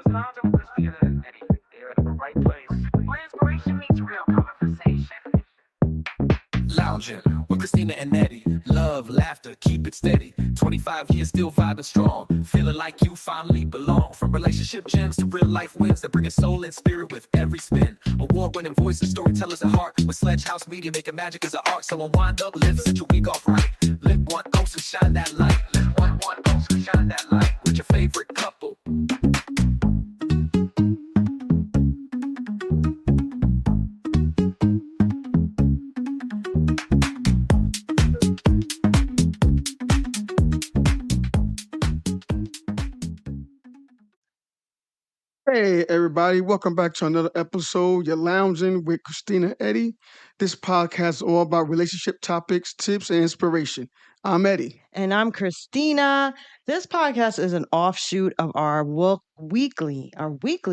Sounds of Christina and Eddie. They're in the right place. Where inspiration meets real conversation. Lounging with Christina and Eddie. Love, laughter, keep it steady. 25 years still vibing strong. Feeling like you finally belong. From relationship gems to real life wins that bring a soul and spirit with every spin. Award-winning voices, storytellers at heart. With Sledge House Media making magic as an art. So unwind up, live, set your week off right. Lit one ghost and shine that light. Lit one ghost and shine that light. With your favorite couple. Hey, everybody, welcome back to another episode. You're lounging with Christina Eddie. This podcast is all about relationship topics, tips, and inspiration. I'm Eddie. And I'm Christina. This podcast is an offshoot of our weekly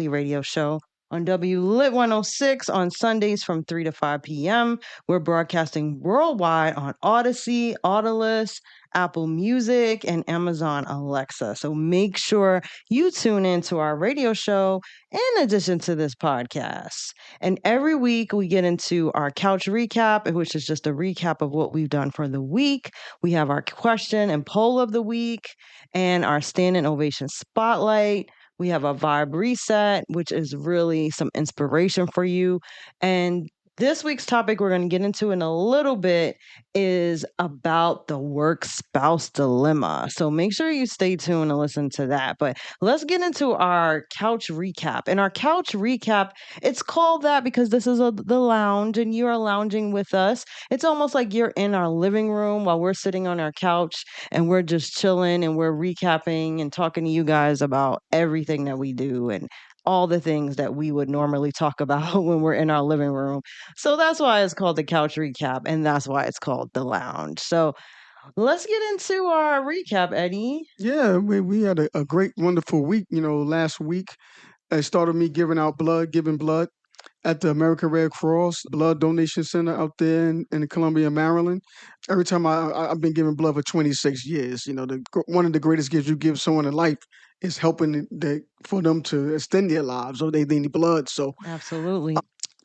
radio show on WLIT 106 on Sundays from 3 to 5 p.m. We're broadcasting worldwide on Odyssey, Audilus, Apple Music, and Amazon Alexa. So make sure you tune into our radio show in addition to this podcast. And every week we get into our couch recap, which is just a recap of what we've done for the week. We have our question and poll of the week and our standing ovation spotlight. We have a vibe reset, which is really some inspiration for you. And this week's topic we're going to get into in a little bit is about the work spouse dilemma. So make sure you stay tuned and listen to that. But let's get into our couch recap. And our couch recap, it's called that because this is the lounge and you are lounging with us. It's almost like you're in our living room while we're sitting on our couch and we're just chilling and we're recapping and talking to you guys about everything that we do and all the things that we would normally talk about when we're in our living room. So that's why it's called the couch recap, and that's why it's called the lounge. So let's get into our recap, Eddie. Yeah, we had a great, wonderful week. Last week it started me giving blood at the American Red Cross Blood Donation Center out there in Columbia, Maryland. Every time I've been giving blood for 26 years. One of the greatest gifts you give someone in life is helping for them to extend their lives, or they need blood. So Absolutely.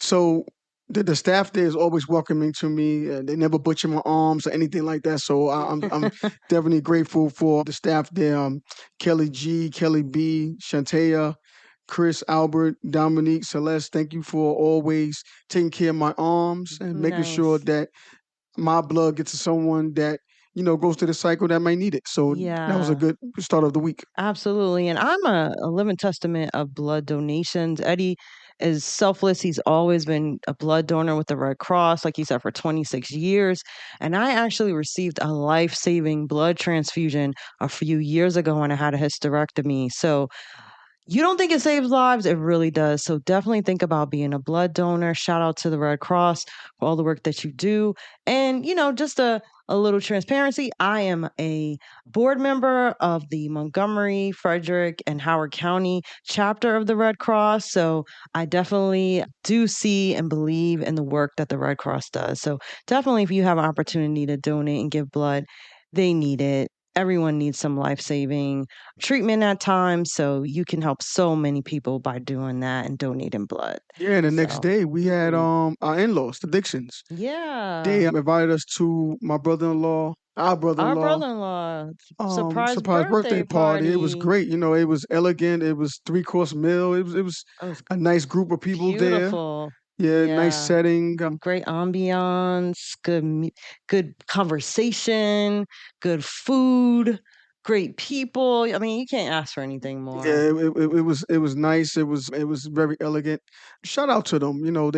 So the staff there is always welcoming to me. They never butcher my arms or anything like that. So I'm definitely grateful for the staff there. Kelly G, Kelly B, Shantea, Chris, Albert, Dominique, Celeste. Thank you for always taking care of my arms and making sure Nice. that my blood gets to someone that goes through the cycle that might need it. So that was a Yeah, good start of the week. absolutely. And I'm a living testament of blood donations. Eddie is selfless. He's always been a blood donor with the Red Cross, like you said, for 26 years. And I actually received a life-saving blood transfusion a few years ago when I had a hysterectomy. So you don't think it saves lives? It really does. So definitely think about being a blood donor. Shout out to the Red Cross for all the work that you do. And, just a little transparency. I am a board member of the Montgomery, Frederick, and Howard County chapter of the Red Cross. So I definitely do see and believe in the work that the Red Cross does. So definitely, if you have an opportunity to donate and give blood, they need it. Everyone needs some life-saving treatment at times, so you can help so many people by doing that and donating blood. Yeah, the next So, day we had our in-laws, the Dixons. They yeah. invited us to my brother-in-law, our Our brother-in-law, brother-in-law, surprise surprise birthday birthday party. It was party. great. It was elegant. It was three-course meal. It was It was a nice group of people there. beautiful. Yeah, nice Yeah. setting. Great ambiance, good conversation, good food, great people. I mean, you can't ask for anything more. Yeah, it was nice. It was very elegant. Shout out to them. Yeah.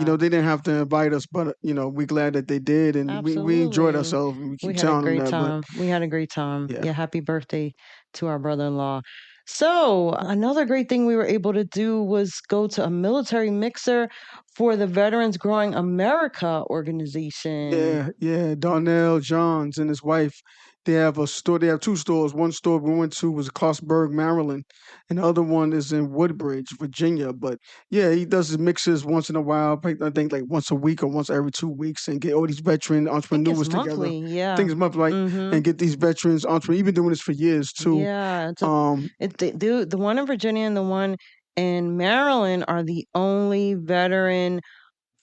They didn't have to invite us, but we're glad that they did, and we enjoyed Absolutely. ourselves. And we We keep had a telling them great that, but time. We had a great time. yeah. Yeah, happy birthday to our brother-in-law. So, another great thing we were able to do was go to a military mixer for the Veterans Growing America organization. Yeah, Darnell Johns and his wife. They have a store. They have two stores. One store we went to was Clarksburg, Maryland, and the other one is in Woodbridge, Virginia. But yeah, he does his mixes once in a while. I think like once a week or once every 2 weeks, and get all these veteran I think it's entrepreneurs together. monthly. I Yeah. think it's monthly, right? Mm-hmm. And get these veterans entrepreneurs. You've been doing this for years too. Yeah. Um, The one in Virginia and the one in Maryland are the only veteran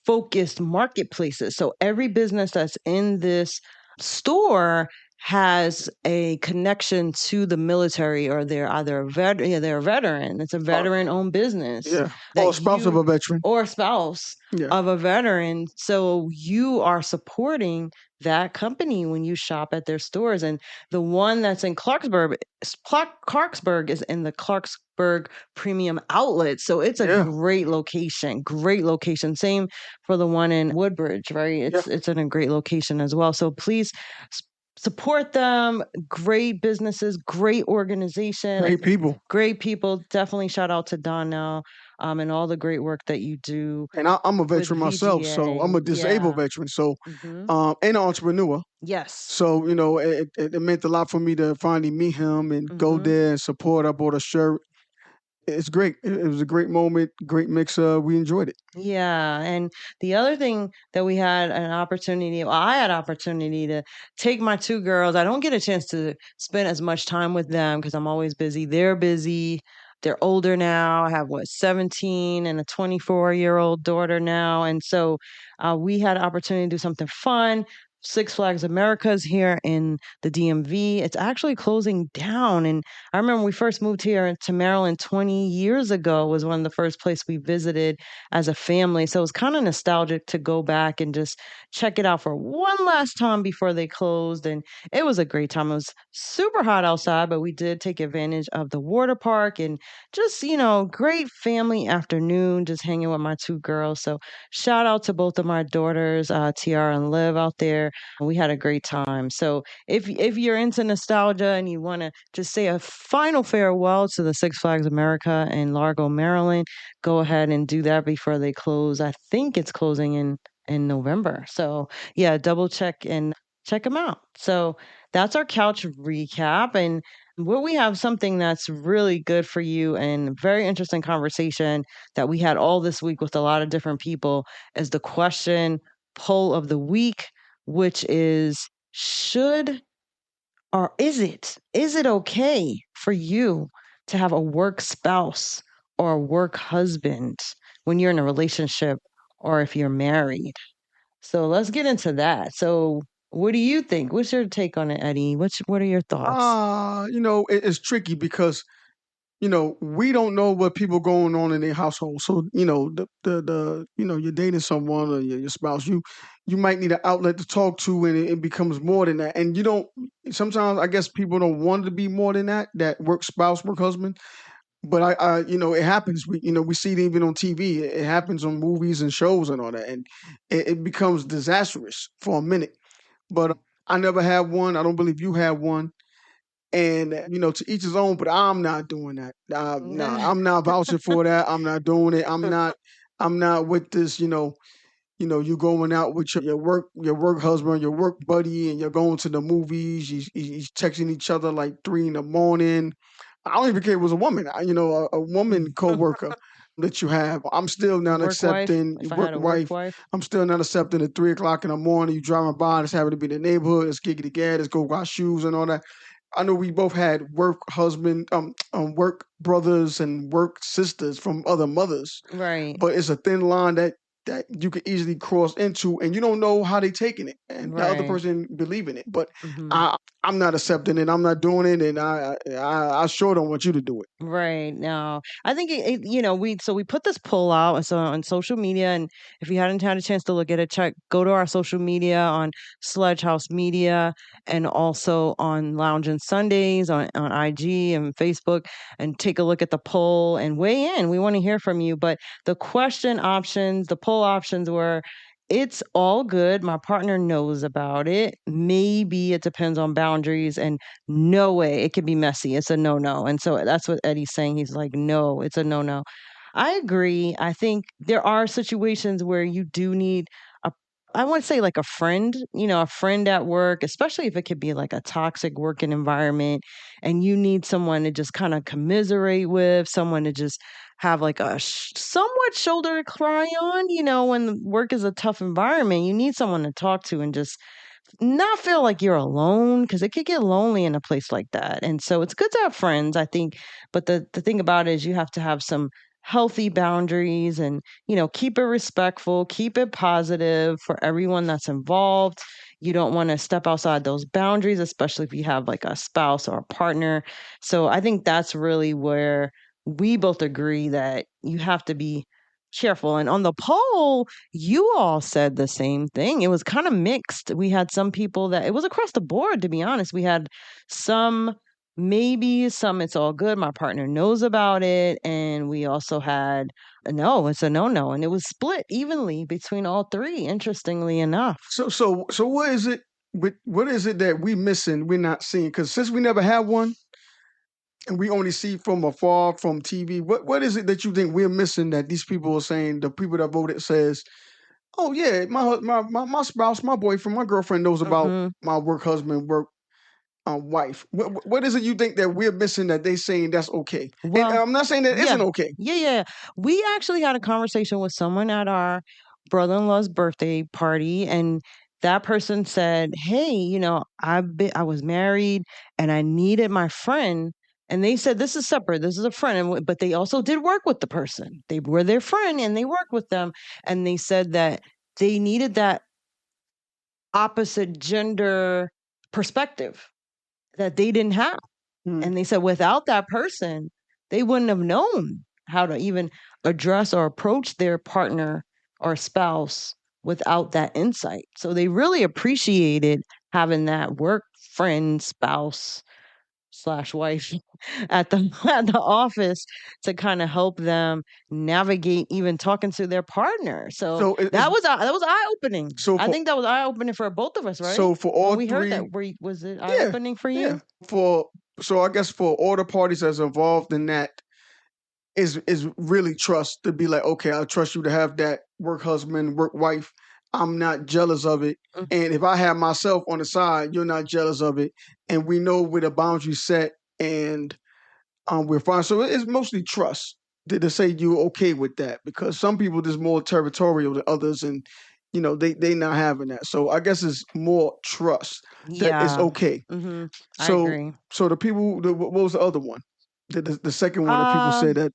focused marketplaces. So every business that's in this store has a connection to the military, or they're either a veteran. Yeah, they're a veteran. It's a uh, veteran owned business yeah, or that a spouse of a veteran. or spouse Yeah, of a veteran. So you are supporting that company when you shop at their stores. And the one that's in Clarksburg is in the Clarksburg Premium Outlet. So it's a yeah, great location. Great location. Same for the one in Woodbridge, right? yeah. It's in a great location as well. So please support them. Great businesses, great organization, Great people. great people. Definitely shout out to Donnell and all the great work that you do And I'm a with veteran myself, so I'm VGA. a disabled Yeah. veteran. So Hmm. and an entrepreneur. Yes. So, it meant a lot for me to finally meet him and go Hmm. there and support. I bought a shirt. It's great. It was a great moment, great mix. We enjoyed it. Yeah, and the other thing that we had an opportunity, well, I had opportunity to take my two girls. I don't get a chance to spend as much time with them because I'm always busy. They're busy. They're older now. I have 17 and a 24-year-old daughter now, and so we had an opportunity to do something fun. Six Flags America's here in the DMV. It's actually closing down, and I remember we first moved here to Maryland 20 years ago. Was one of the first place we visited as a family. So it was kind of nostalgic to go back and just check it out for one last time before they closed. And it was a great time. It was super hot outside, but we did take advantage of the water park and just, great family afternoon, just hanging with my two girls. So shout out to both of my daughters, Tiara and Liv out there. We had a great time. So if you're into nostalgia and you want to just say a final farewell to the Six Flags America in Largo, Maryland, go ahead and do that before they close. I think it's closing in November. So yeah, double check and check them out. So that's our couch recap. And where we have something that's really good for you and very interesting conversation that we had all this week with a lot of different people is the question poll of the week, which is, should or is it okay for you to have a work spouse or a work husband when you're in a relationship or if you're married? So let's get into that. So what do you think? What's your take on it, Eddie? What are your thoughts? It's tricky because we don't know what people going on in their household. So, you're dating someone or your spouse, you might need an outlet to talk to, and it becomes more than that. And you don't, sometimes I guess people don't want it to be more than that work spouse, work husband. But it happens. We see it even on TV. It happens on movies and shows and all that. And it becomes disastrous for a minute. But I never had one. I don't believe you had one. And to each his own. But I'm not doing that. Nah, I'm not vouching for that. I'm not doing it. I'm not. I'm not with this. You going out with your work husband, your work buddy, and you're going to the movies. He's texting each other like 3 in the morning. I don't even care if it was a woman. A woman coworker that you have. I'm still not Work wife. accepting your If I work had a work wife. wife. I'm still not accepting at 3 o'clock in the morning. You driving by, it's having to be in the neighborhood. Let's get the gas. Let's go wash shoes and all that. I know we both had work husband, work brothers and work sisters from other mothers, Right. but it's a thin line that you could easily cross into, and you don't know how they taking it, and the other Right. person believing it. But Hmm. I'm not accepting it. I'm not doing it, and I sure don't want you to do it. Right. Now, I think we put this poll out so on social media, and if you hadn't had a chance to look at it, go to our social media on Sledge House Media and also on Lounge and Sundays on IG and Facebook, and take a look at the poll and weigh in. We want to hear from you. But the poll options were, it's all good. My partner knows about it. Maybe it depends on boundaries, and no way, it could be messy. It's a no-no. And so that's what Eddie's saying. He's like, no, it's a no-no. I agree. I think there are situations where you do need a I want to say like a friend, a friend at work, especially if it could be like a toxic working environment and you need someone to just kind of commiserate with, someone to just have like a somewhat shoulder to cry on, when work is a tough environment, you need someone to talk to and just not feel like you're alone because it could get lonely in a place like that. And so it's good to have friends, I think. But the thing about it is you have to have some healthy boundaries and, keep it respectful, keep it positive for everyone that's involved. You don't want to step outside those boundaries, especially if you have like a spouse or a partner. So I think that's really where we both agree that you have to be careful. And on the poll, you all said the same thing. It was kind of mixed. We had some people that it was across the board, to be honest. We had some maybe, some it's all good. My partner knows about it. And we also had a no, it's a no. And it was split evenly between all three, interestingly enough. So what is it? What is it that we missing? We're not seeing because since we never had one, and we only see from afar from TV. What is it that you think we're missing that these people are saying? The people that voted says, "Oh yeah, my spouse, my boyfriend, my girlfriend knows about my work husband, work wife." What is it you think that we're missing that they saying that's okay? And Well, I'm not saying that isn't okay. Yeah. We actually had a conversation with someone at our brother-in-law's birthday party, and that person said, "Hey, I was married and I needed my friend." And they said, "This is separate. This is a friend." But they also did work with the person. They were their friend and they worked with them. And they said that they needed that opposite gender perspective that they didn't have. And they said without that person, they wouldn't have known how to even address or approach their partner or spouse without that insight. So they really appreciated having that work friend, spouse slash wife at the office to kind of help them navigate even talking to their partner. So that was eye opening. I think that was eye opening for both of us, right? So for all when we three, heard that, was it eye opening for you? Yeah. So I guess for all the parties that's involved in that is really trust to be like, okay, I trust you to have that work husband, work wife. I'm not jealous of it. And if I have myself on the side, you're not jealous of it. And we know where the boundaries set and we're fine. So it's mostly trust to say you're okay with that because some people just more territorial than others and they not having that. So I guess it's more trust that it's okay. I agree. So the people, what was the other one? The second one that people said that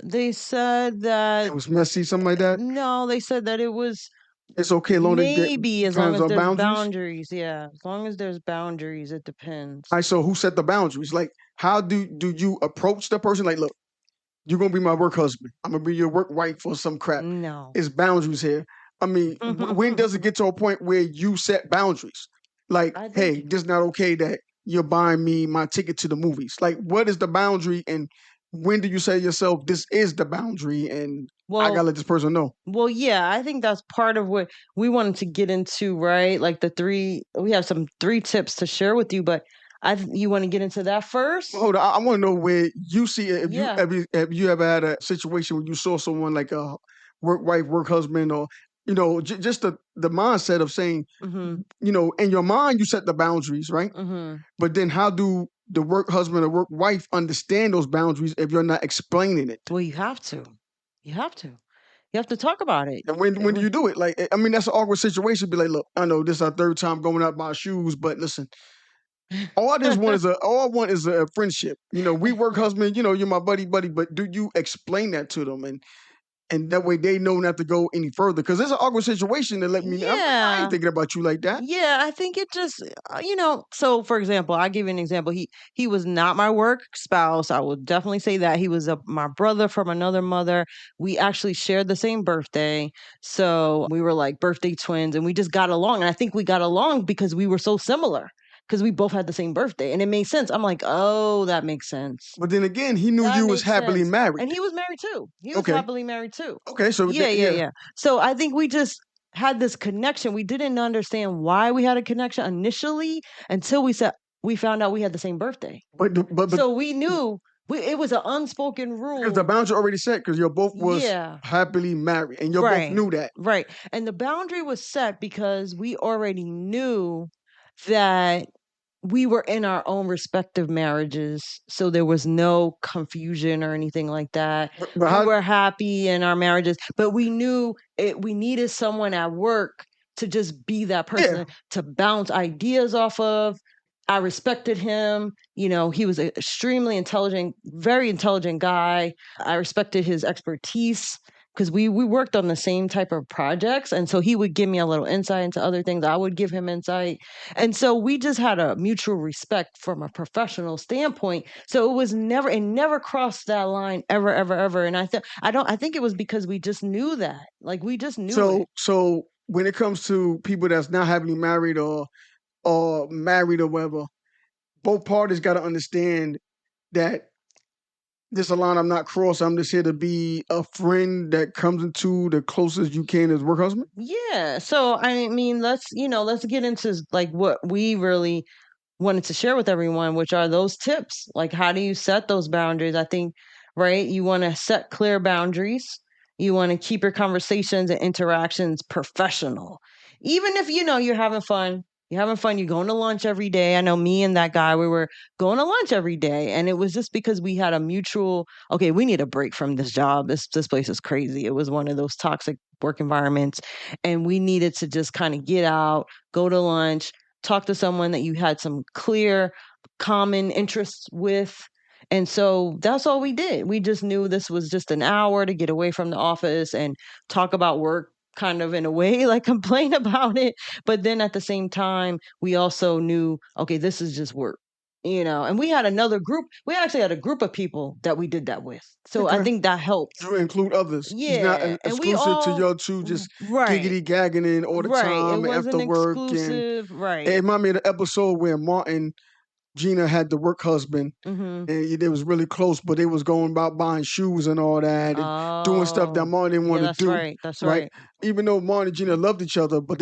they said that it was messy, something like that. No, they said that it was It's okay, maybe as long as on there's boundaries. Yeah, as long as there's boundaries, it depends. All right, so who set the boundaries? Like, how do you approach the person? Like, look, you're gonna be my work husband. I'm gonna be your work wife or some crap. No, it's boundaries here. I mean, when does it get to a point where you set boundaries? Like, hey, this not okay that you're buying me my ticket to the movies. Like, what is the boundary, and when do you say to yourself, this is the boundary, and I gotta let this person know? Well, yeah, I think that's part of what we wanted to get into, right? Like we have some 3 tips to share with you, but you want to get into that first? Well, hold on, I want to know where you see it. Have you ever had a situation where you saw someone like a work wife, work husband, or just the mindset of saying, in your mind you set the boundaries, right? But then how do the work husband or work wife understand those boundaries if you're not explaining it? Well, you have to. You have to talk about it. And when do you do it? Like, I mean, that's an awkward situation. Be like, look, I know this is our 3rd time going out my shoes, but listen, all I want is a friendship. We work husband, you're my buddy, but do you explain that to them? And that way they know not to go any further. Because it's an awkward situation to let me know. I ain't thinking about you like that. Yeah, I think it just, so for example, I'll give you an example. He was not my work spouse. I would definitely say that. He was my brother from another mother. We actually shared the same birthday. So we were like birthday twins and we just got along. And I think we got along because we were so similar. Because we both had the same birthday and it made sense. I'm like, oh, that makes sense. But then again, he knew you was happily married. And he was married too. He was happily married too. Okay, so yeah. So I think we just had this connection. We didn't understand why we had a connection initially until we found out we had the same birthday. But so we knew It was an unspoken rule. Because the boundary already set because you both was happily married and you both knew that. Right. And the boundary was set because we already knew that we were in our own respective marriages. So there was no confusion or anything like that. But we were happy in our marriages, but we knew we needed someone at work to just be that person to bounce ideas off of. I respected him. You know, he was an extremely intelligent, very intelligent guy. I respected his expertise because we worked on the same type of projects. And so he would give me a little insight into other things. I would give him insight. And so we just had a mutual respect from a professional standpoint. So it never crossed that line ever, ever, ever. And I think it was because we just knew that. Like we just knew it. So when it comes to people that's not happily married or married or whatever, both parties got to understand that this a line I'm not crossed. I'm just here to be a friend that comes into the closest you can as work husband. Yeah. So I mean, let's get into like what we really wanted to share with everyone, which are those tips. Like, how do you set those boundaries? I think, right, you want to set clear boundaries. You want to keep your conversations and interactions professional. Even if, you're having fun. You're going to lunch every day. I know me and that guy, we were going to lunch every day. And it was just because we had a mutual, okay, we need a break from this job. This place is crazy. It was one of those toxic work environments. And we needed to just kind of get out, go to lunch, talk to someone that you had some clear common interests with. And so that's all we did. We just knew this was just an hour to get away from the office and talk about work, kind of in a way, like complain about it. But then at the same time, we also knew, okay, this is just work. And we had another group. We actually had a group of people that we did that with. So I think that helped. You include others. Yeah. It's not exclusive to your two just giggity gagging in all the time it wasn't after work. Exclusive. Right. It reminded me of the episode where Martin, Gina had the work husband, and they was really close, but they was going about buying shoes and all that and doing stuff that Martin didn't want to do. That's right. Even though Martin and Gina loved each other, but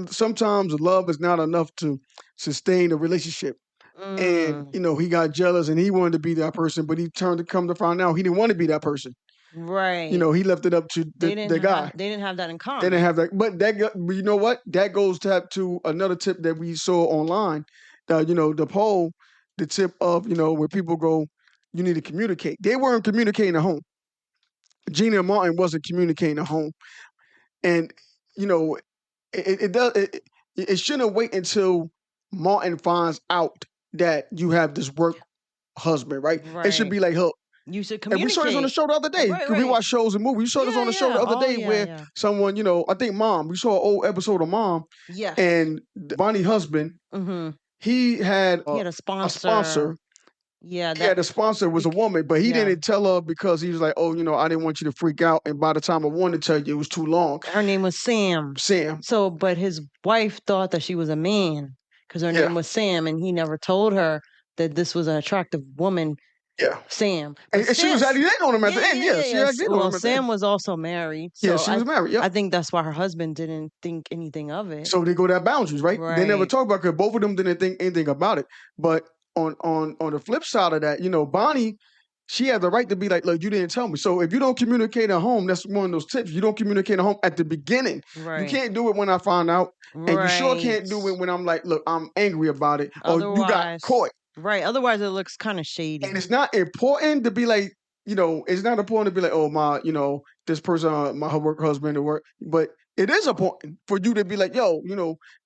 sometimes love is not enough to sustain a relationship. And he got jealous and he wanted to be that person, but he turned to come to find out he didn't want to be that person. Right. He left it up to the guy. They didn't have that in common. They didn't have that. But you know what? That goes to another tip that we saw online. The poll, the tip of, where people go, you need to communicate. They weren't communicating at home. Gina and Martin wasn't communicating at home. And, it shouldn't wait until Martin finds out that you have this work husband, right? It should be like, look, you should communicate. And we saw this on the show the other day. Right. We watch shows and movies. We saw this on the show the other day where someone, I think Mom, we saw an old episode of Mom. Yes. And Bonnie's husband, he had a sponsor. The sponsor was a woman, but he didn't tell her because he was like, oh, I didn't want you to freak out. And by the time I wanted to tell you, it was too long. Her name was Sam. So, but his wife thought that she was a man because her name was Sam, and he never told her that this was an attractive woman. Yeah, Sam. And she was actually in on him at the end. Yeah, she actually on him at the Sam end. was also married. So she was married. Yeah, I think that's why her husband didn't think anything of it. So they go to boundaries, right? They never talk about it because both of them didn't think anything about it. But on the flip side of that, Bonnie, she had the right to be like, look, you didn't tell me. So if you don't communicate at home, that's one of those tips. You don't communicate at home at the beginning. Right. You can't do it when I find out. And you sure can't do it when I'm like, look, I'm angry about it. Or you got caught. Right. Otherwise, it looks kind of shady. And it's not important to be like, it's not important to be like, oh, my, this person, my work husband or work. But it is important for you to be like, yo,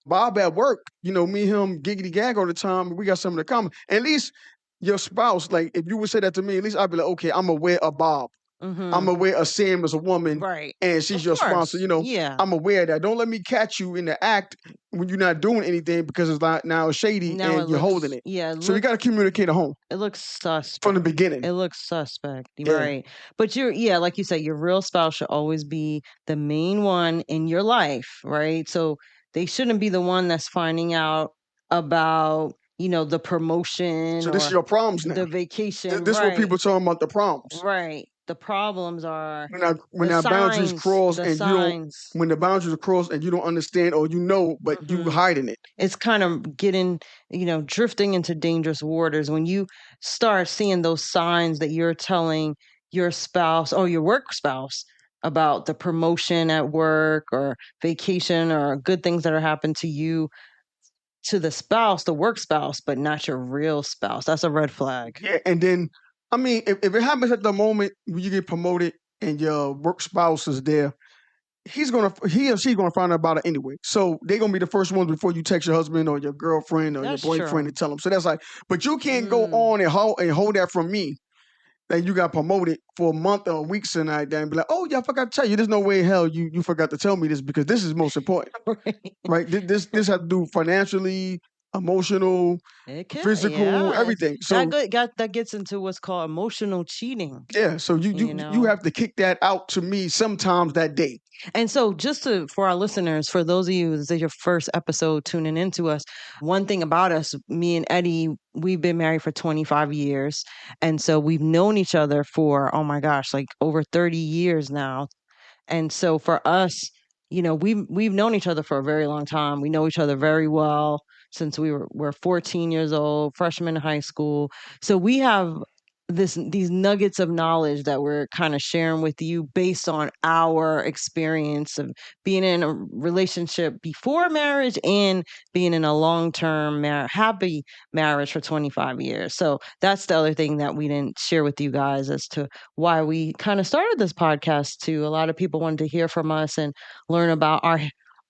Bob at work, me and him giggity gag all the time. We got something in common. At least your spouse, like, if you would say that to me, at least I'd be like, okay, I'm aware of Bob. I'm aware of Sam as a woman, right? And she's your sponsor. I'm aware of that. Don't let me catch you in the act when you're not doing anything because it's like now it's shady and you're holding it. Yeah. So you got to communicate at home. It looks suspect from the beginning. It looks suspect, right? But like you said, your real spouse should always be the main one in your life, right? So they shouldn't be the one that's finding out about the promotion. So this is your problems now. The vacation. This is what people talking about, the problems. Right. The problems are when the our boundaries signs, cross the and you don't signs. when the boundaries are crossed and you don't understand or but you hiding it. It's kind of getting, drifting into dangerous waters when you start seeing those signs that you're telling your spouse or your work spouse about the promotion at work or vacation or good things that are happening to you, to the spouse, the work spouse, but not your real spouse. That's a red flag. Yeah, and then I mean, if it happens at the moment when you get promoted and your work spouse is there, he or she's gonna find out about it anyway. So they're gonna be the first ones before you text your husband or your girlfriend or your That's boyfriend true. and tell them. So that's like, but you can't go on and hold that from me that you got promoted for a month or weeks and like that and be like, oh yeah, I forgot to tell you. There's no way in hell you forgot to tell me this because this is most important, right? This has to do financially, emotional, It can, physical, yeah. everything. So That gets into what's called emotional cheating. yeah, so you have to kick that out to me sometimes that day. And so, for our listeners, for those of you, this is your first episode tuning into us. One thing about us, me and Eddie, we've been married for 25 years. And so we've known each other for, oh my gosh, like over 30 years now. And so for us, we've known each other for a very long time. We know each other very well since we're 14 years old, freshmen in high school. So we have these nuggets of knowledge that we're kind of sharing with you based on our experience of being in a relationship before marriage and being in a long-term happy marriage for 25 years. So that's the other thing that we didn't share with you guys as to why we kind of started this podcast too. A lot of people wanted to hear from us and learn about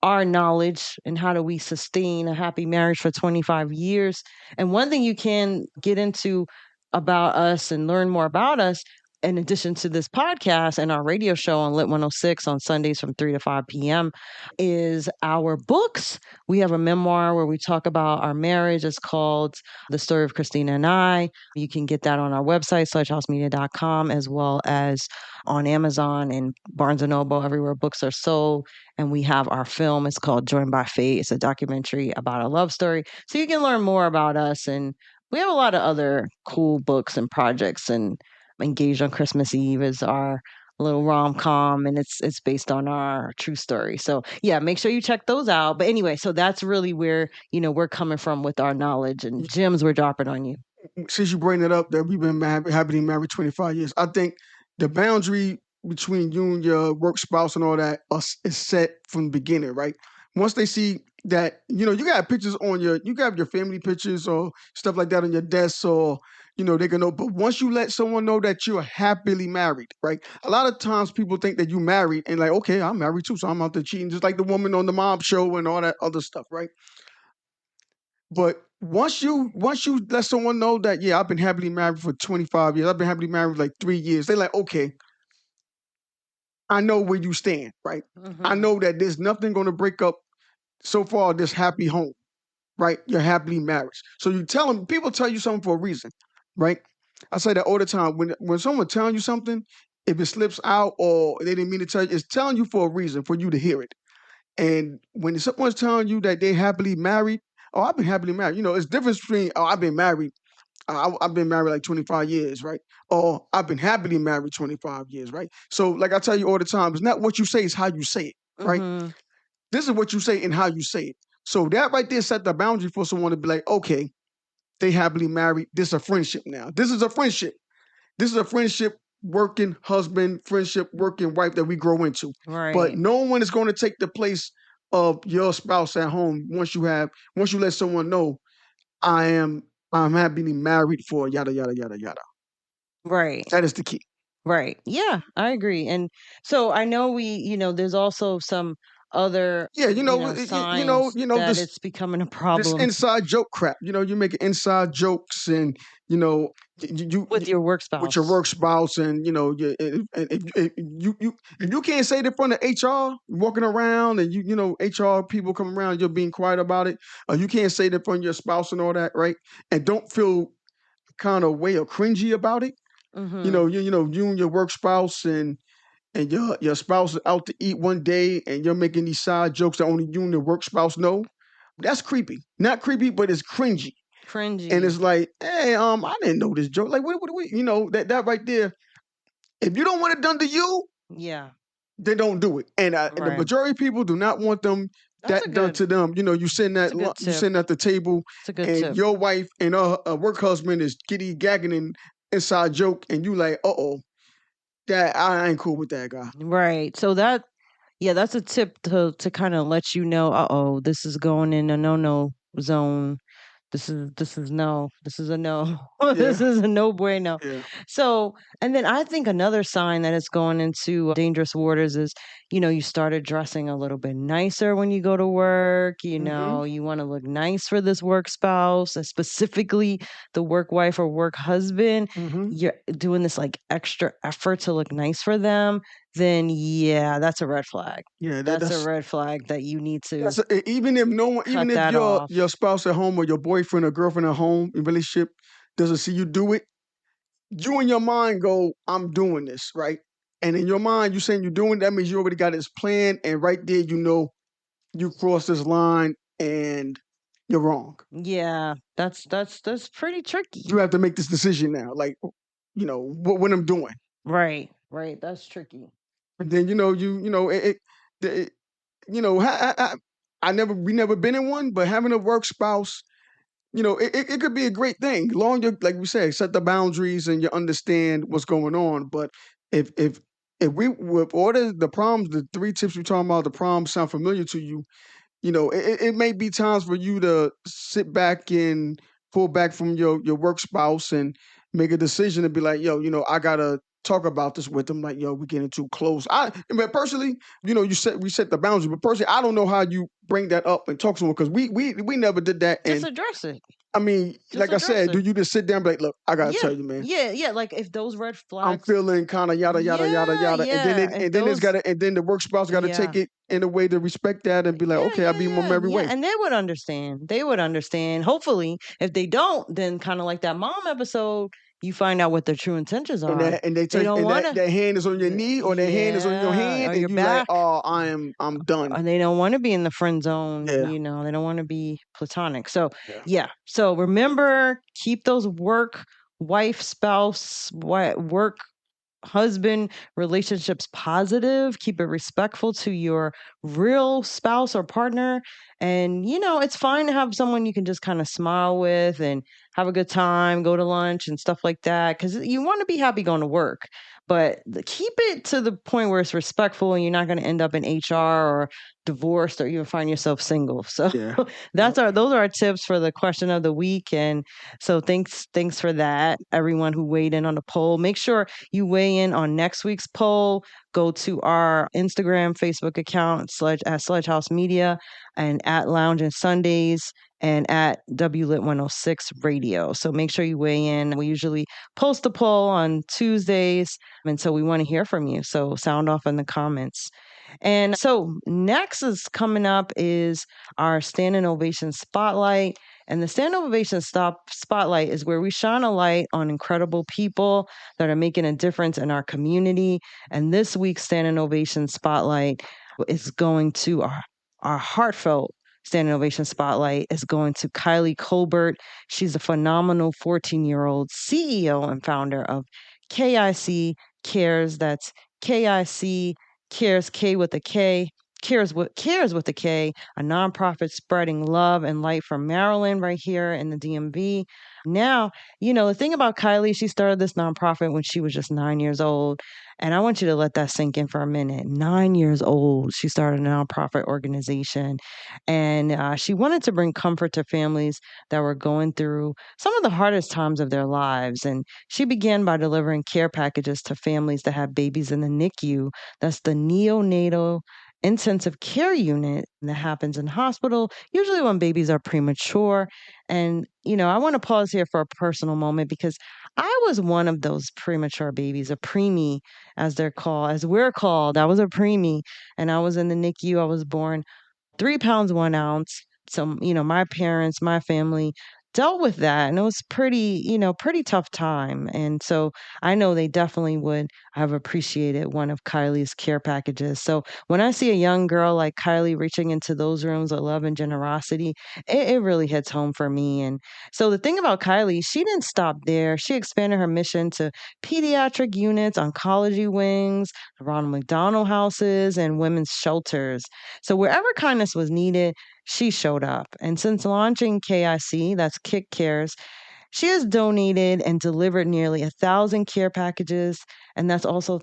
our knowledge and how do we sustain a happy marriage for 25 years. And one thing you can get into about us and learn more about us, in addition to this podcast and our radio show on Lit 106 on Sundays from 3 to 5 p.m., is our books. We have a memoir where we talk about our marriage. It's called The Story of Christina and I. You can get that on our website, sledgehousemedia.com, as well as on Amazon and Barnes & Noble, everywhere books are sold. And we have our film. It's called Joined by Fate. It's a documentary about a love story. So you can learn more about us. And we have a lot of other cool books and projects. And Engaged on Christmas Eve is our little rom-com, and it's based on our true story. So yeah, make sure you check those out. But anyway, so that's really where we're coming from with our knowledge and gems we're dropping on you. Since you bring it up that we've been happily married 25 years, I think the boundary between you and your work spouse and all that is set from the beginning, right? Once they see that, you got pictures you got your family pictures or stuff like that on your desk, or, they can know. But once you let someone know that you're happily married, right? A lot of times people think that you married and like, okay, I'm married too, so I'm out there cheating, just like the woman on the mob show and all that other stuff, right? But once you let someone know that, yeah, I've been happily married for 25 years, I've been happily married for like 3 years, they're like, okay, I know where you stand, right? I know that there's nothing going to break up so far this happy home, right? Your happily marriage. So you tell them, people tell you something for a reason, right? I say that all the time. When someone telling you something, if it slips out or they didn't mean to tell you, it's telling you for a reason for you to hear it. And when someone's telling you that they happily married, oh, I've been happily married. It's difference between, oh, I've been married. I've been married like 25 years, right? Or I've been happily married 25 years, right? So like I tell you all the time, it's not what you say, it's how you say it, right? This is what you say and how you say it. So that right there set the boundary for someone to be like, okay, they happily married. This is a friendship now. This is a friendship. This is a friendship, working husband, friendship, working wife that we grow into. Right. But no one is going to take the place of your spouse at home once you let someone know I'm happily married for yada yada yada yada. Right. That is the key. Right. Yeah, I agree. And so I know there's also some other signs that it's becoming a This problem inside joke crap. You make inside jokes and you with your work spouse. with your work spouse, and if you can't say it in front of HR walking around, and HR people come around, you're being quiet about it, or you can't say it in front of your spouse and all that, right? And don't feel kind of way or cringy about it. You and your work spouse and your spouse is out to eat one day, and you're making these side jokes that only you and your work spouse know. That's creepy. Not creepy, but it's cringy. Cringy. And it's like, hey, I didn't know this joke. Like, what, that right there If you don't want it done to you, Yeah. then don't do it. And the Right. majority of people do not want them That's a that done good to them. You know, you sitting that's a good you tip. sitting at the table, It's a good and tip. your wife and her work husband is giddy gagging and inside joke, and you like, that I ain't cool with that guy. Right. So that's a tip to kind of let you know, this is going in a no zone. This is no. This is a no. This Yeah, is a no bueno. yeah. So, and then I think another sign that it's going into dangerous waters is, you started dressing a little bit nicer when you go to work. Mm-hmm. You want to look nice for this work spouse, and specifically the work wife or work husband. Mm-hmm. You're doing this like extra effort to look nice for them. Then, yeah, that's a red flag. Yeah, That's a red flag that you need to even if no one, even cut if that off. your spouse at home or your boyfriend or girlfriend at home in relationship doesn't see you do it, you in your mind go, I'm doing this, right? And in your mind, you saying you're doing that means you already got this plan, and right there, you know, you crossed this line and you're wrong. Yeah, that's pretty tricky. You have to make this decision now, like, what I'm doing. Right, right. That's tricky. And then it we never been in one, but having a work spouse, it could be a great thing. Long you, like we said, set the boundaries and you understand what's going on. But if we with all the problems, the three tips we're talking about, the problems sound familiar to you, it may be times for you to sit back and pull back from your work spouse and make a decision and be like, yo, I gotta talk about this with them. Like, yo, we're getting too close. But personally, we set the boundary. But personally, I don't know how you bring that up and talk to them because we never did that. Just And address it. I mean, Just like I said, do address it. you just sit down and be like, look, I gotta Yeah, tell you, man, yeah. Like if those red I'm flags, feeling kind of yada yada yada yeah, yada, and then yeah. If it's those, gotta, and then the work spouse got to yeah, take it in a way to respect that and be like, yeah, okay, I'll yeah, be my yeah, merry yeah. way. And they would understand. They would understand. Hopefully, if they don't, then kind of like that mom episode, you find out what their true intentions And are. they They touch, don't and want to. that hand is on your knee or their hand is on your Yeah, hand, or and your you like, back. oh, I'm done. They don't want to be in the friend zone, Yeah, they don't want to be platonic. So, yeah, yeah. So remember, keep those work wife, spouse, work husband relationships positive. Keep it respectful to your real spouse or partner. And, it's fine to have someone you can just kind of smile with and have a good time, go to lunch and stuff like that. Because you want to be happy going to work. But keep it to the point where it's respectful and you're not going to end up in HR or divorced or even find yourself single. So yeah. those Yep. are our tips for the question of the week. And so thanks for that, everyone who weighed in on the poll. Make sure you weigh in on next week's poll. Go to our Instagram, Facebook account, Sledge House Media, and at Lounge and Sundays, and at WLIT 106 Radio. So make sure you weigh in. We usually post a poll on Tuesdays, and so we want to hear from you. So sound off in the comments. And so next is coming up is our standing ovation spotlight. And the standing ovation spotlight is where we shine a light on incredible people that are making a difference in our community. And this week's standing ovation spotlight is going to our heartfelt standing ovation spotlight is going to Kylee Colbert. She's a phenomenal 14-year-old CEO and founder of K.I.C. Cares. That's K.I.C. Cares, K with a K. Cares with a K, a nonprofit spreading love and light from Maryland, right here in the DMV. Now, the thing about Kylee, she started this nonprofit when she was just 9 years old. And I want you to let that sink in for a minute. 9 years old, she started a nonprofit organization. And she wanted to bring comfort to families that were going through some of the hardest times of their lives. And she began by delivering care packages to families that had babies in the NICU. That's the neonatal intensive care unit that happens in hospital, usually when babies are premature. And, I want to pause here for a personal moment because I was one of those premature babies, a preemie, as we're called. I was a preemie and I was in the NICU. I was born 3 pounds, 1 ounce. So, my parents, my family, dealt with that, and it was pretty tough time. And so I know they definitely would have appreciated one of Kylie's care packages. So when I see a young girl like Kylee reaching into those rooms of love and generosity, it really hits home for me. And so the thing about Kylee, she didn't stop there. She expanded her mission to pediatric units, oncology wings, Ronald McDonald houses, and women's shelters. So wherever kindness was needed, she showed up. And since launching K.I.C, that's Kick Cares, she has donated and delivered nearly 1,000 care packages, and that's also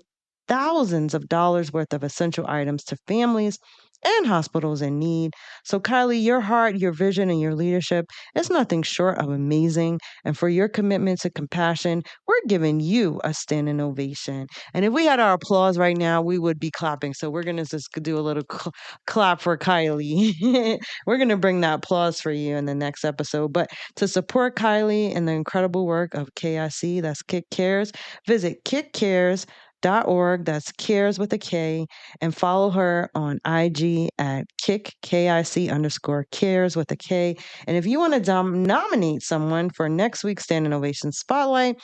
thousands of dollars worth of essential items to families and hospitals in need. So, Kylee, your heart, your vision, and your leadership is nothing short of amazing. And for your commitment to compassion, we're giving you a standing ovation. And if we had our applause right now, we would be clapping. So, we're going to just do a little clap for Kylee. We're going to bring that applause for you in the next episode. But to support Kylee and the incredible work of K.I.C, that's Kick Cares, visit kickcares.org, that's cares with a K, and follow her on IG at KIC_cares with a K. And if you want to nominate someone for next week's Standing Ovation Spotlight,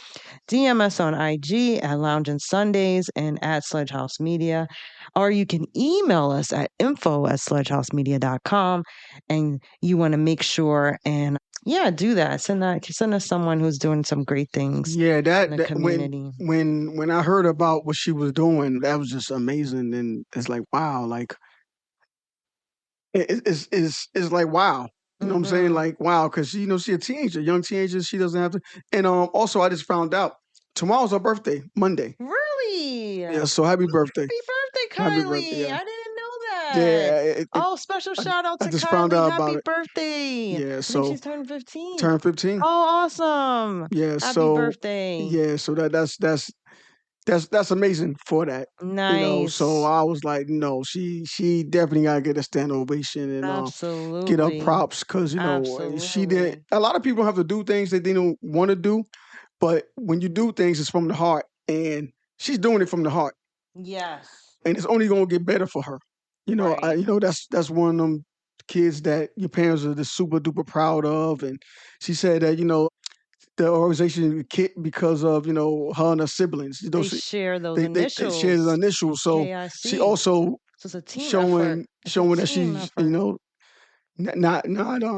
DM us on IG at Lounge and Sundays and at Sledge House Media, or you can email us at info@sledgehousemedia.com. And you want to make sure and do that. Send us someone who's doing some great things Yeah, in the that community. when I heard about what she was doing, that was just amazing, and it's like wow, like it's like wow. You know what I'm saying? Mhm. Like wow, because she a teenager, young teenager. She doesn't have to. And also, I just found out tomorrow's her birthday, Monday. Really? Yeah, so happy birthday, Happy birthday, happy birthday. Kylee. Yeah, I didn't know that. yeah. Oh, special I, shout out I to just found Kylee. out Happy about it. birthday. Yeah, I think so she's turning 15. turn 15. Oh, awesome. Yeah, Happy so birthday. yeah, so that's amazing for that. So Nice. I was like, no, she definitely gotta get a stand ovation and get her Absolutely. props because she did. Absolutely. A lot of people have to do things that they don't want to do, but when you do things, it's from the heart, and she's doing it from the heart, Yes. and it's only gonna get better for her. Right. That's one of them kids that your parents are just super duper proud of, and she said that the organization kit because of her and her siblings. They share those They share the initials. initials, so she KIC. also So it's a team effort. showing It's a that team she's effort. not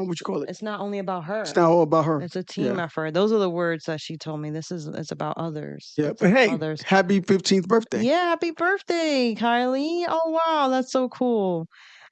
what you call it. It's not only about It's her. not all about her. It's a team Yeah, effort. Those are the words that she told me. It's about others. yeah. It's But about hey, others. happy 15th birthday. Yeah, happy birthday, Kylee. Oh, wow, that's so cool.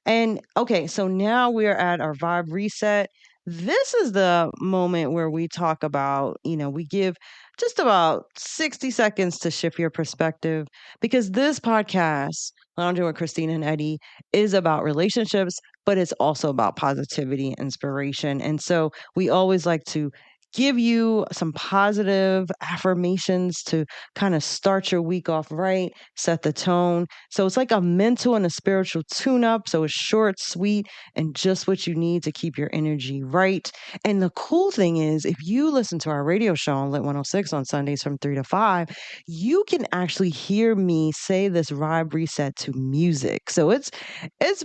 And okay, so now we're at our vibe reset. This is the moment where we talk about, we give just about 60 seconds to shift your perspective because this podcast, Lounging with Christina and Eddie, is about relationships, but it's also about positivity, inspiration. And so we always like to give you some positive affirmations to kind of start your week off right, set the tone. So it's like a mental and a spiritual tune up. So it's short, sweet, and just what you need to keep your energy right. And the cool thing is, if you listen to our radio show on LIT 106 on Sundays from 3 to 5, you can actually hear me say this vibe reset to music. So it's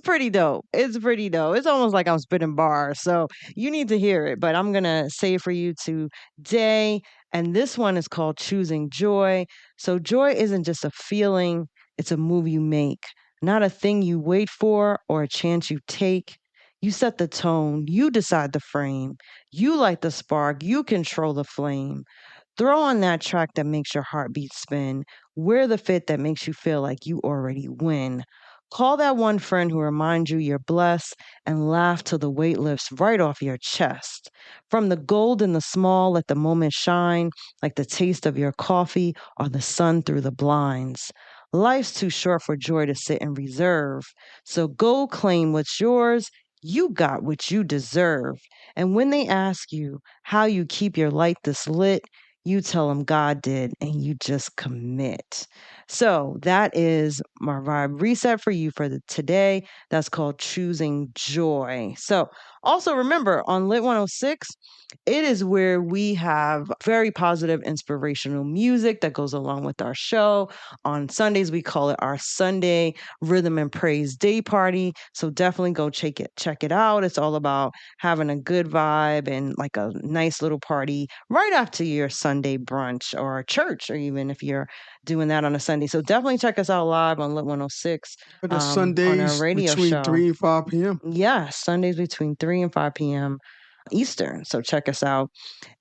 pretty dope. It's pretty dope. It's almost like I'm spitting bars. So you need to hear it, but I'm going to say it for you today. And this one is called Choosing Joy. So joy isn't just a feeling, it's a move you make, not a thing you wait for or a chance you take. You set the tone, you decide the frame, you light the spark, you control the flame. Throw on that track that makes your heartbeat spin. Wear the fit that makes you feel like you already win. Call that one friend who reminds you you're blessed and laugh till the weight lifts right off your chest. From the gold in the small, let the moment shine like the taste of your coffee or the sun through the blinds. Life's too short for joy to sit in reserve. So go claim what's yours. You got what you deserve. And when they ask you how you keep your light this lit, you tell them God did and you just commit. So that is my vibe reset for you for today. That's called Choosing Joy. So, Also, remember on Lit 106, it is where we have very positive, inspirational music that goes along with our show. On Sundays, we call it our Sunday Rhythm and Praise Day Party. So definitely go check it out. It's all about having a good vibe and like a nice little party right after your Sunday brunch or church, or even if you're doing that on a Sunday. So definitely check us out live on Lit 106 The on our Sundays radio between show. 3 and 5 p.m. Yeah, Sundays between 3 and 5 p.m. Eastern. So check us out.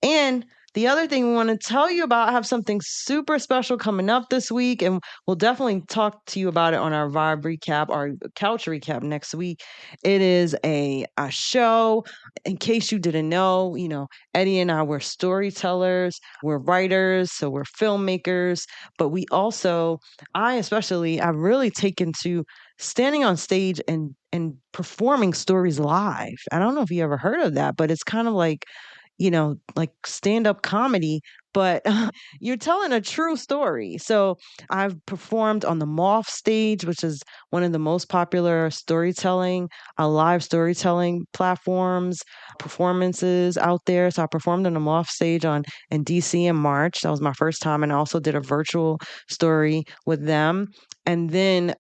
And the other thing we want to tell you about, I have something super special coming up this week, and we'll definitely talk to you about it on our Vibe recap, our couch recap next week. It is a show. In case you didn't know, Eddie and I, we're storytellers, we're writers, so we're filmmakers, but we also, I especially, I've really taken to standing on stage and performing stories live. I don't know if you ever heard of that, but it's kind of like stand-up comedy, but you're telling a true story. So I've performed on the Moth stage, which is one of the most popular live storytelling platforms, performances out there. So I performed on the Moth stage in DC in March. That was my first time. And I also did a virtual story with them. And then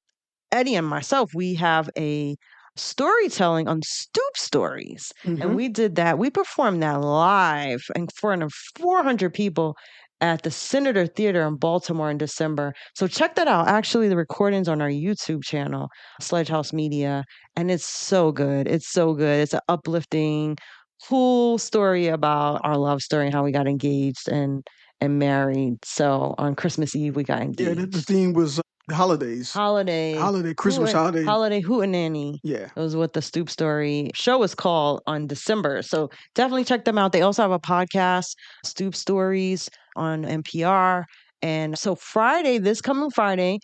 Eddie and myself, we have a storytelling on Stoop Stories. And Hmm. we did that. We performed that live in front of 400 people at the Senator Theater in Baltimore in December. So check that out. Actually, the recording's on our YouTube channel, Sledge House Media. And it's so good. It's so good. It's an uplifting, cool story about our love story and how we got engaged and married. So on Christmas Eve, we got Yeah, the engaged. theme was the holidays, Christmas holiday. Holiday Hootenanny. Yeah, That was what the Stoop Story show was called on December. So definitely check them out. They also have a podcast, Stoop Stories on NPR. And so this coming Friday,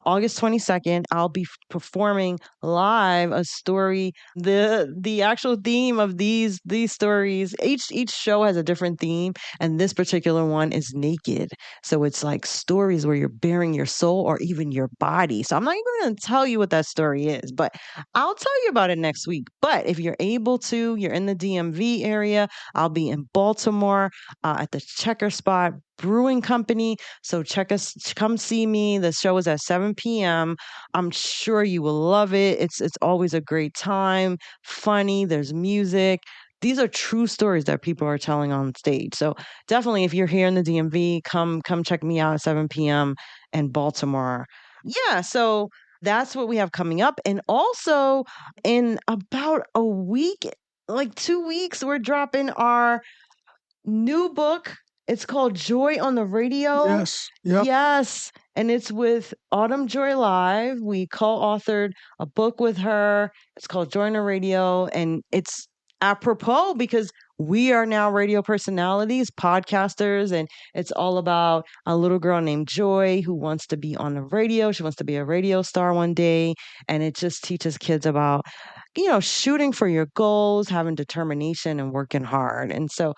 August 22nd, I'll be performing live a story. The actual theme of these stories, each show has a different theme, and this particular one is naked. So it's like stories where you're bearing your soul or even your body. So I'm not even going to tell you what that story is, but I'll tell you about it next week. But if you're able to, you're in the DMV area, I'll be in Baltimore at the Checker Spot Brewing Company. So come see me. The show is at 7 p.m. I'm sure you will love it. It's always a great time, funny, there's music. These are true stories that people are telling on stage. So definitely, if you're here in the DMV, come check me out at 7 p.m. in Baltimore. Yeah, so that's what we have coming up. And also in about a week, like 2 weeks, we're dropping our new book. It's called Joy on the Radio. yes, yep. Yes. And it's with Autumn Joy Live. We co-authored a book with her. It's called Joy on the Radio. And it's apropos because we are now radio personalities, podcasters, and it's all about a little girl named Joy who wants to be on the radio. She wants to be a radio star one day. And it just teaches kids about, shooting for your goals, having determination, and working hard. And so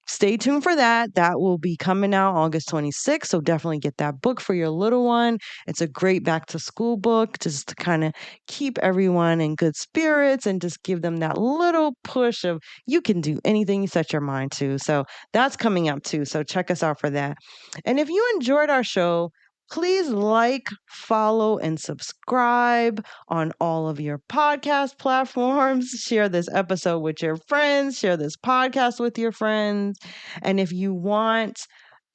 stay tuned for that. That will be coming out August 26th. So definitely get that book for your little one. It's a great back to school book just to kind of keep everyone in good spirits and just give them that little push of you can do anything you set your mind to. So that's coming up too. So check us out for that. And if you enjoyed our show, please like, follow, and subscribe on all of your podcast platforms. Share this episode with your friends. Share this podcast with your friends. And if you want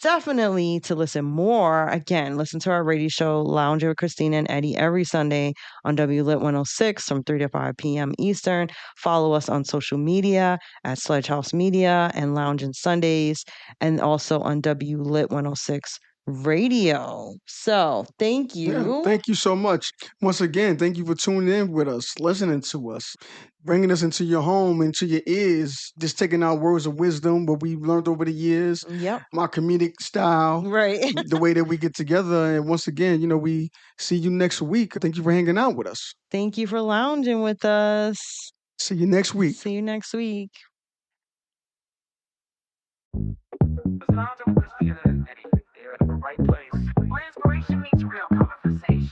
definitely to listen more, again, listen to our radio show, Lounge with Christina and Eddie, every Sunday on WLIT 106 from 3 to 5 p.m. Eastern. Follow us on social media at Sledge House Media and Lounge and Sundays, and also on WLIT 106 radio. So thank Yeah, you. thank you so much. Once again, thank you for tuning in with us, listening to us, bringing us into your home, into your ears, just taking our words of wisdom, what we've learned over the years, Yep. my comedic style, Right. the way that we get together. And once again, we see you next week. Thank you for hanging out with us. Thank you for lounging with us. See you next week. See you next week. Lounge with Christina and Eddie. They're in the right place. Where inspiration meets real conversation.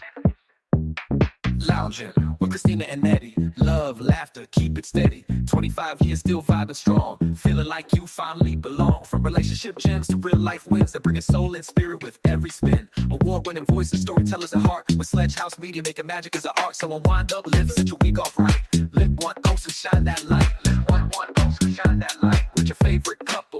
Lounging with Christina and Eddie, love, laughter, keep it steady. 25 years still vibing strong, feeling like you finally belong. From relationship gems to real life wins that bring a soul and spirit with every spin. Award-winning voices, storytellers at heart, with Sledge House Media making magic as an art. So unwind up, live, set your week off right. Lit one, ghost and shine that light. Lit one, ghost and shine that light. With your favorite cup